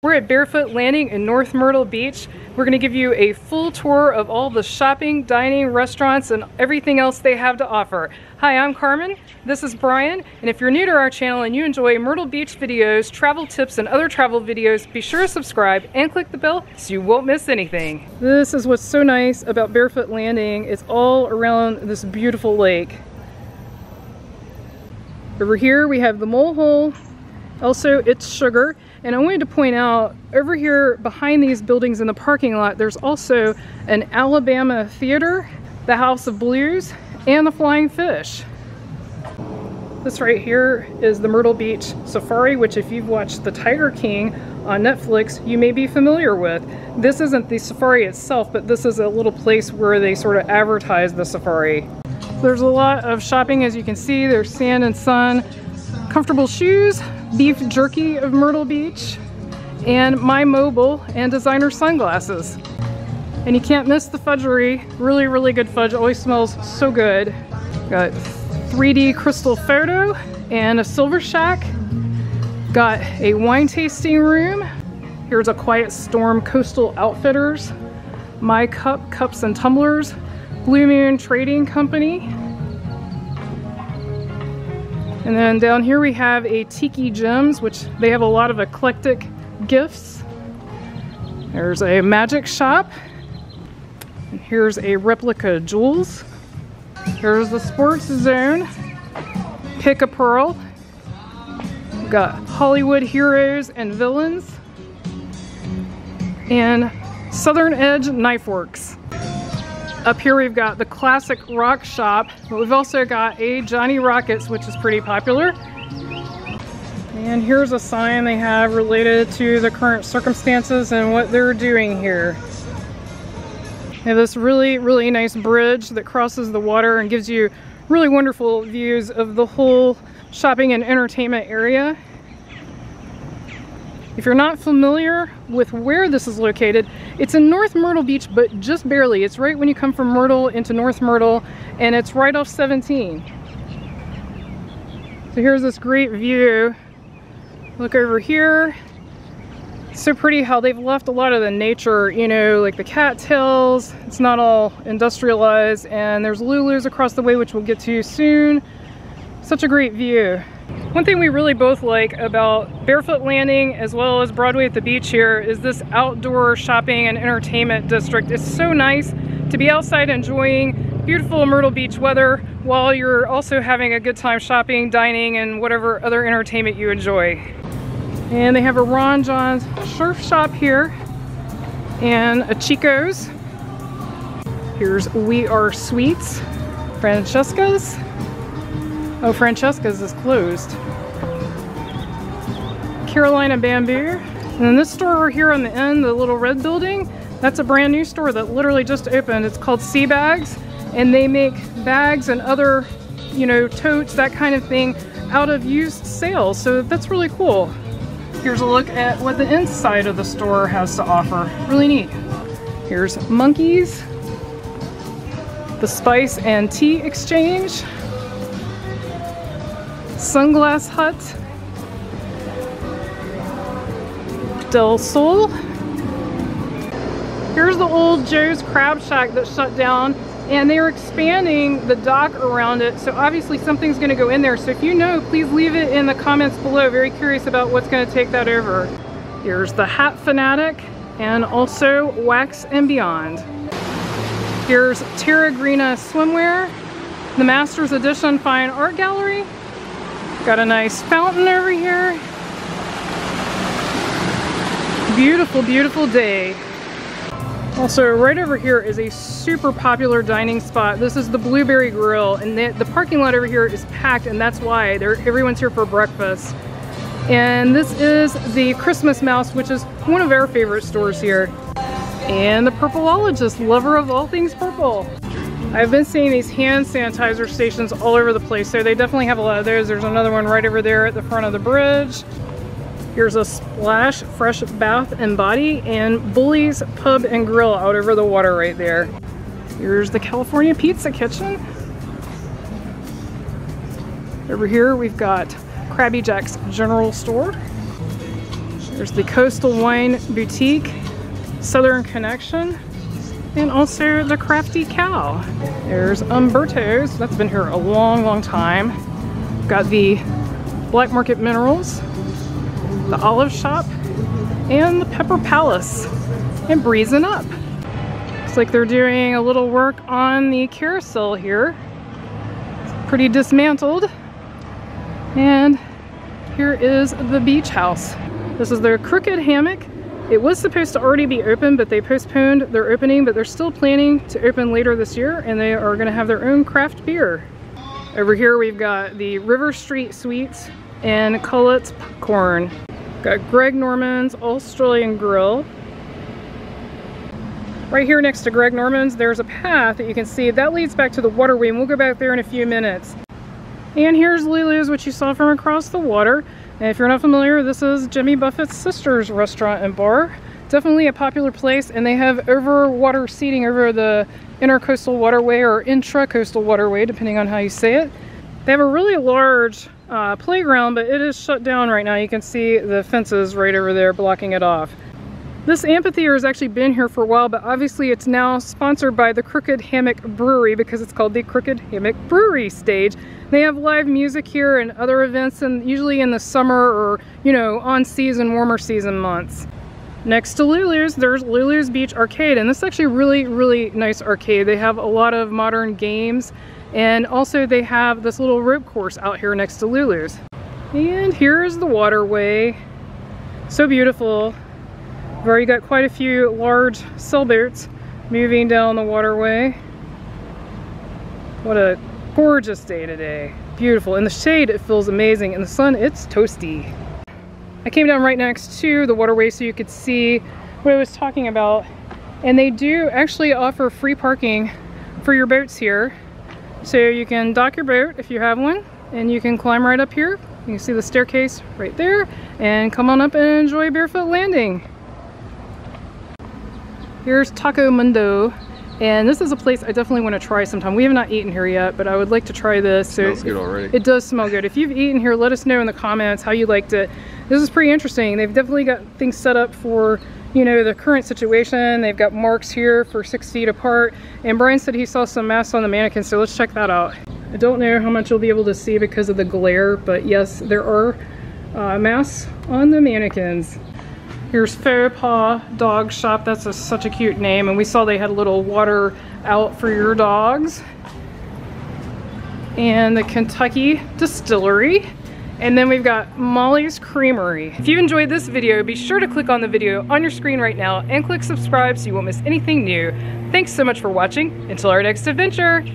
We're at Barefoot Landing in North Myrtle Beach. We're going to give you a full tour of all the shopping, dining, restaurants, and everything else they have to offer. Hi, I'm Carmen. This is Brian. And if you're new to our channel and you enjoy Myrtle Beach videos, travel tips, and other travel videos, be sure to subscribe and click the bell so you won't miss anything. This is what's so nice about Barefoot Landing. It's all around this beautiful lake. Over here we have the mole hole. Also, it's sugar. And I wanted to point out, over here behind these buildings in the parking lot, there's also an Alabama theater, the House of Blues, and the Flying Fish. This right here is the Myrtle Beach Safari, which if you've watched The Tiger King on Netflix, you may be familiar with. This isn't the safari itself, but this is a little place where they sort of advertise the safari. There's a lot of shopping, as you can see. There's Sand and Sun, comfortable shoes, beef jerky of Myrtle Beach, and My Mobile and designer sunglasses. And you can't miss the fudgery. Really, really good fudge. Always smells so good. Got 3D crystal photo and a silver shack. Got a wine tasting room. Here's a Quiet Storm Coastal Outfitters. My Cup Cups and Tumblers. Blue Moon Trading Company. And then down here we have a Tiki Gems, which they have a lot of eclectic gifts. There's a magic shop. And here's a replica Jewels. Here's the Sports Zone. Pick a Pearl. We've got Hollywood Heroes and Villains. And Southern Edge Knife Works. Up here we've got the Classic Rock Shop, but we've also got a Johnny Rockets, which is pretty popular. And here's a sign they have related to the current circumstances and what they're doing here. They have this really, really nice bridge that crosses the water and gives you really wonderful views of the whole shopping and entertainment area. If you're not familiar with where this is located, it's in North Myrtle Beach, but just barely. It's right when you come from Myrtle into North Myrtle, and it's right off 17. So here's this great view. Look over here. It's so pretty how they've left a lot of the nature, you know, like the cattails. It's not all industrialized, and there's Lulu's across the way, which we'll get to soon. Such a great view. One thing we really both like about Barefoot Landing as well as Broadway at the beach here is this outdoor shopping and entertainment district. It's so nice to be outside enjoying beautiful Myrtle Beach weather while you're also having a good time shopping, dining, and whatever other entertainment you enjoy. And they have a Ron John's surf shop here and a Chico's. Here's We Are Sweets, Francesca's. Oh, Francesca's is closed. Carolina Bamboo. And then this store over here on the end, the little red building, that's a brand new store that literally just opened. It's called Sea Bags, and they make bags and other, you know, totes, that kind of thing, out of used sales. So that's really cool. Here's a look at what the inside of the store has to offer. Really neat. Here's Monkeys, the Spice and Tea Exchange, Sunglass Hut, Del Sol. Here's the old Joe's Crab Shack that shut down, and they are expanding the dock around it, so obviously something's going to go in there. So if you know, please leave it in the comments below. Very curious about what's going to take that over. Here's the Hat Fanatic and also Wax and Beyond. Here's Terragrina Swimwear, the Masters Edition Fine Art Gallery. Got a nice fountain over here. Beautiful, beautiful day. Also, right over here is a super popular dining spot. This is the Blueberry Grill, and the parking lot over here is packed, and that's why everyone's here for breakfast. And this is the Christmas Mouse, which is one of our favorite stores here. And the Purpleologist, lover of all things purple. I've been seeing these hand sanitizer stations all over the place, so they definitely have a lot of those. There's another one right over there at the front of the bridge. Here's a Splash Fresh Bath and Body, and Bully's Pub and Grill out over the water right there. Here's the California Pizza Kitchen. Over here we've got Krabby Jack's General Store. There's the Coastal Wine Boutique, Southern Connection, and also the Crafty Cow. There's Umberto's, that's been here a long, long time. Got the Black Market Minerals, the Olive Shop, and the Pepper Palace, and breezing up. Looks like they're doing a little work on the carousel here. It's pretty dismantled. And here is the beach house. This is their Crooked Hammock. It was supposed to already be open, but they postponed their opening, but they're still planning to open later this year, and they are gonna have their own craft beer. Over here we've got the River Street Sweets and Cullett's Popcorn. Got Greg Norman's Australian Grill. Right here next to Greg Norman's, there's a path that you can see that leads back to the waterway, and we'll go back there in a few minutes. And here's Lulu's, which you saw from across the water. And if you're not familiar, this is Jimmy Buffett's sister's restaurant and bar. Definitely a popular place, and they have over water seating over the intercoastal waterway or intracoastal waterway, depending on how you say it. They have a really large playground, but it is shut down right now. You can see the fences right over there blocking it off. This amphitheater has actually been here for a while, but obviously it's now sponsored by the Crooked Hammock Brewery because it's called the Crooked Hammock Brewery Stage. They have live music here and other events, and usually in the summer or, you know, on season, warmer season months. Next to Lulu's, there's Lulu's Beach Arcade, and this is actually a really, really nice arcade. They have a lot of modern games, and also they have this little rope course out here next to Lulu's. And here's the waterway. So beautiful. We've already got quite a few large sailboats moving down the waterway. What a gorgeous day today. Beautiful. In the shade it feels amazing. In the sun it's toasty. I came down right next to the waterway so you could see what I was talking about. And they do actually offer free parking for your boats here. So you can dock your boat if you have one, and you can climb right up here. You can see the staircase right there, and come on up and enjoy Barefoot Landing. Here's Taco Mundo, and this is a place I definitely want to try sometime. We have not eaten here yet, but I would like to try this. So smells good already. It does smell good. If you've eaten here, let us know in the comments how you liked it. This is pretty interesting. They've definitely got things set up for, you know, the current situation. They've got marks here for 6 feet apart, and Brian said he saw some masks on the mannequins, so let's check that out. I don't know how much you'll be able to see because of the glare, but yes, there are masks on the mannequins. Here's Faux Paw Dog Shop. That's such a cute name. And we saw they had a little water out for your dogs. And the Kentucky Distillery. And then we've got Molly's Creamery. If you enjoyed this video, be sure to click on the video on your screen right now and click subscribe so you won't miss anything new. Thanks so much for watching. Until our next adventure.